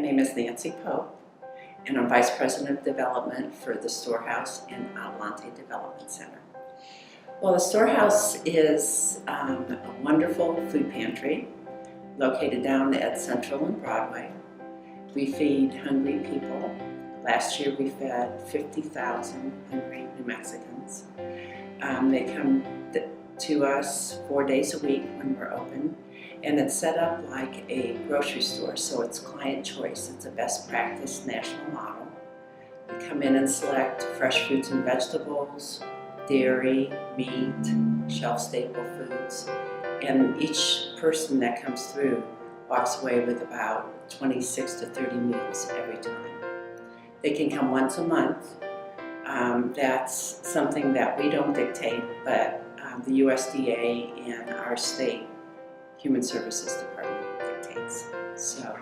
name is Nancy Pope, and I'm Vice President of Development for the Storehouse and Adelante Development Center. Well, the Storehouse is a wonderful food pantry located down at Central and Broadway. We feed hungry people. Last year we fed 50,000 hungry New Mexicans. They come to us 4 days a week when we're open, and it's set up like a grocery store, so it's client choice. It's a best practice national model. We come in and select fresh fruits and vegetables, dairy, meat, shelf staple foods, and each person that comes through walks away with about 26 to 30 meals every time. They can come once a month. That's something that we don't dictate, but the USDA and our state Human Services Department dictates. So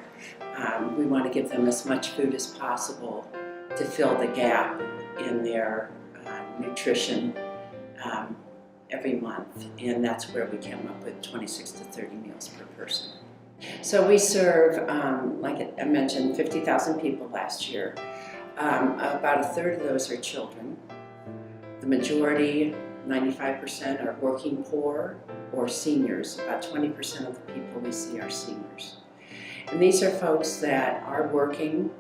we want to give them as much food as possible to fill the gap in their nutrition every month, and that's where we came up with 26 to 30 meals per person. So we serve, like I mentioned, 50,000 people last year. About a third of those are children. The majority, 95%, are working poor or seniors. About 20% of the people we see are seniors. And these are folks that are working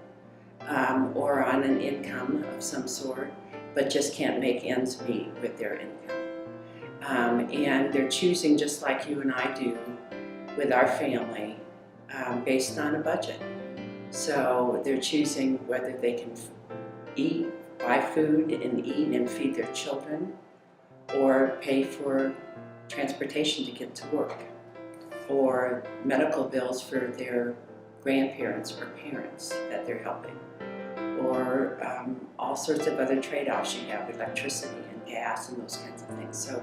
or on an income of some sort, but just can't make ends meet with their income. And they're choosing, just like you and I do with our family, based on a budget. So they're choosing whether they can buy food and eat and feed their children, or pay for transportation to get to work, or medical bills for their grandparents or parents that they're helping, or all sorts of other trade-offs you have, electricity and gas and those kinds of things. So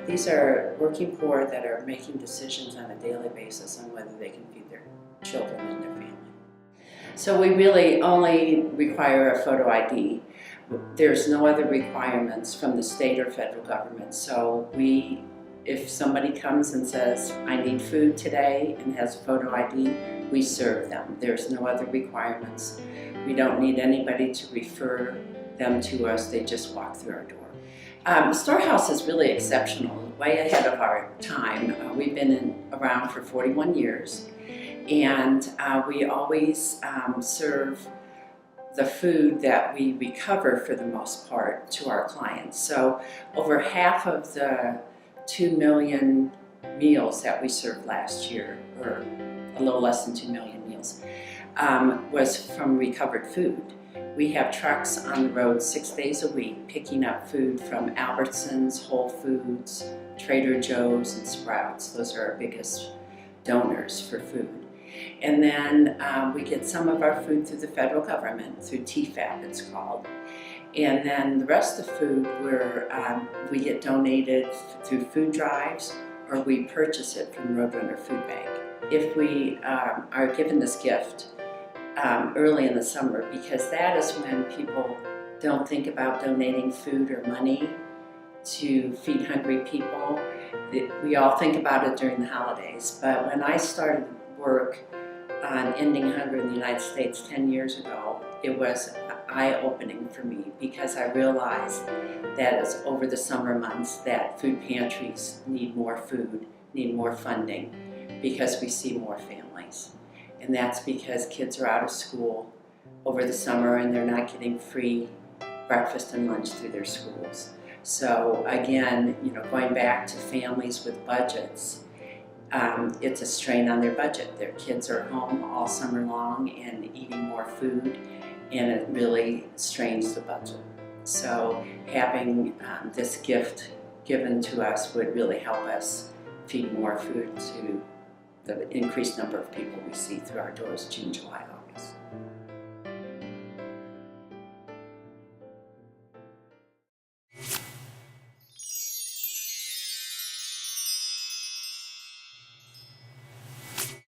these are working poor that are making decisions on a daily basis on whether they can feed their children and their family. So we really only require a photo ID. There's no other requirements from the state or federal government. So if somebody comes and says, I need food today, and has a photo ID, we serve them. There's no other requirements. We don't need anybody to refer them to us. They just walk through our door. The Storehouse is really exceptional, way ahead of our time. We've been around for 41 years, and we always serve the food that we recover for the most part to our clients. So over half of the 2 million meals that we served last year, or a little less than 2 million meals, was from recovered food. We have trucks on the road 6 days a week picking up food from Albertsons, Whole Foods, Trader Joe's, and Sprouts. Those are our biggest donors for food. And then we get some of our food through the federal government, through TFAP it's called. And then the rest of the food we get donated through food drives, or we purchase it from Roadrunner Food Bank. If we are given this gift early in the summer, because that is when people don't think about donating food or money to feed hungry people. We all think about it during the holidays, but when I started work on ending hunger in the United States 10 years ago, it was eye-opening for me, because I realized that it's over the summer months that food pantries need more food, need more funding, because we see more families. And that's because kids are out of school over the summer and they're not getting free breakfast and lunch through their schools. So again, going back to families with budgets, it's a strain on their budget. Their kids are home all summer long and eating more food, and it really strains the budget. So having this gift given to us would really help us feed more food to the increased number of people we see through our doors June, July, August.